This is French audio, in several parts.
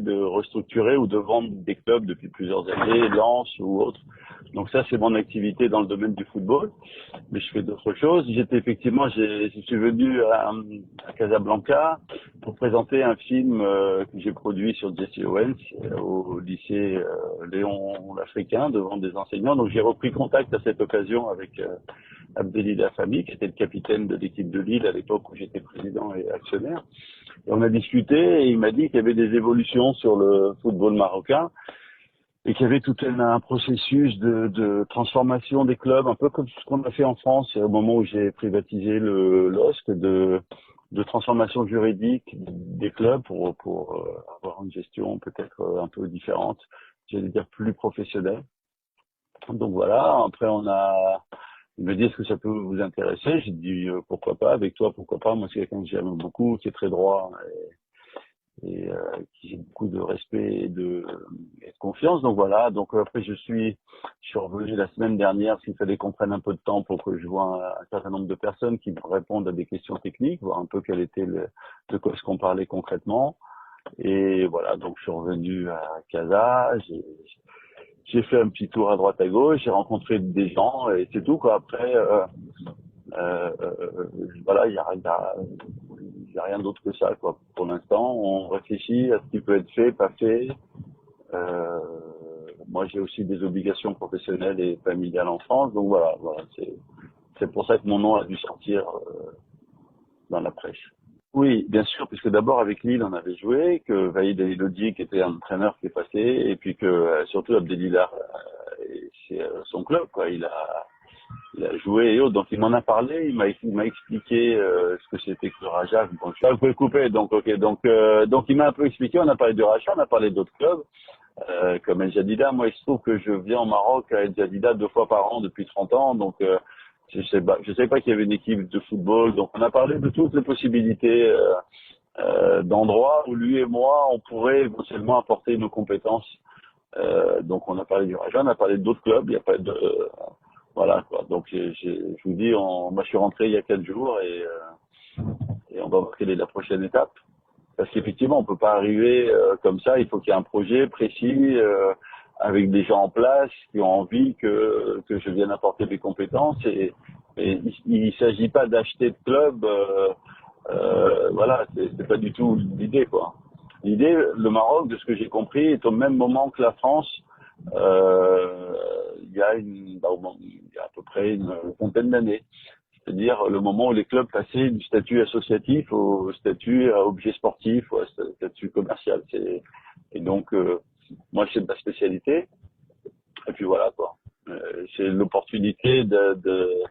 de restructurer ou de vendre des clubs depuis plusieurs années, Lens ou autres. Donc ça, c'est mon activité dans le domaine du football. Mais je fais d'autres choses. Je suis venu à Casablanca pour présenter un film que j'ai produit sur Jesse Owens au lycée Léon l'Africain devant des enseignants. Donc j'ai repris contact à cette occasion avec Abdelila Fahmy, qui était le capitaine de l'équipe de Lille à l'époque où j'étais président et actionnaire. Et on a discuté et il m'a dit qu'il y avait des évolutions sur le football marocain et qu'il y avait tout un processus de transformation des clubs, un peu comme ce qu'on a fait en France au moment où j'ai privatisé le LOSC, de transformation juridique des clubs pour avoir une gestion peut-être un peu différente, j'allais dire plus professionnelle. Donc voilà, après il me dit est-ce que ça peut vous intéresser? J'ai dit pourquoi pas, avec toi pourquoi pas, moi c'est quelqu'un que j'aime beaucoup, qui est très droit et qui a beaucoup de respect et de confiance. Donc voilà, donc après je suis revenu la semaine dernière parce qu'il fallait qu'on prenne un peu de temps pour que je vois un certain nombre de personnes qui me répondent à des questions techniques, voir un peu quel était de quoi est-ce qu'on parlait concrètement. Et voilà, donc je suis revenu à Casa, j'ai fait un petit tour à droite à gauche, j'ai rencontré des gens et c'est tout quoi. Après, voilà, il y a rien d'autre que ça quoi. Pour l'instant, on réfléchit à ce qui peut être fait, pas fait. Moi, j'ai aussi des obligations professionnelles et familiales en France, donc voilà, c'est pour ça que mon nom a dû sortir dans la presse. Oui, bien sûr, puisque d'abord avec Lille on avait joué, que Vaïd Elodji qui était un entraîneur qui est passé, et puis que surtout Abdelila, c'est son club quoi. Il a joué et autres, donc il m'en a parlé, il m'a expliqué ce que c'était que le Raja. Bon, je vous pouvez couper, donc ok, donc il m'a un peu expliqué. On a parlé du Raja, on a parlé d'autres clubs comme El Jadida. Moi, il se trouve que je viens au Maroc à El Jadida 2 fois par an depuis 30 ans, donc je sais pas qu'il y avait une équipe de football, donc on a parlé de toutes les possibilités d'endroits où lui et moi on pourrait éventuellement apporter nos compétences. Donc on a parlé du Raja, on a parlé d'autres clubs. Il n'y a pas de voilà quoi. Donc je vous dis, moi je suis rentré il y a 4 jours et on va voir quelle est la prochaine étape. Parce qu'effectivement on peut pas arriver comme ça. Il faut qu'il y ait un projet précis avec des gens en place qui ont envie que je vienne apporter des compétences et il s'agit pas d'acheter de club. Voilà, c'est pas du tout l'idée quoi. L'idée, le Maroc, de ce que j'ai compris, est au même moment que la France. Il y a à peu près une vingtaine d'années. C'est-à-dire le moment où les clubs passaient du statut associatif au statut à objet sportif ou à statut commercial. Et donc, moi, c'est de ma spécialité. Et puis voilà quoi. C'est l'opportunité de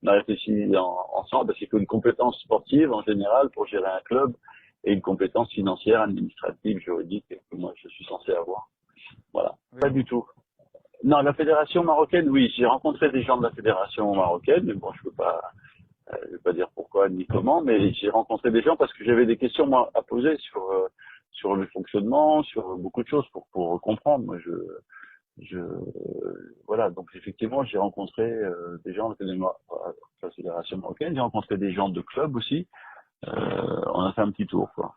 réfléchir ensemble, parce qu'il faut une compétence sportive en général pour gérer un club et une compétence financière, administrative, juridique que moi je suis censé avoir. Voilà. Oui. Pas du tout. Non, la fédération marocaine, oui, j'ai rencontré des gens de la fédération marocaine, mais bon, je vais pas dire pourquoi ni comment, mais j'ai rencontré des gens parce que j'avais des questions moi à poser sur le fonctionnement, sur beaucoup de choses pour comprendre. Moi, voilà, donc effectivement, j'ai rencontré des gens de la fédération marocaine, j'ai rencontré des gens de clubs aussi. On a fait un petit tour, quoi.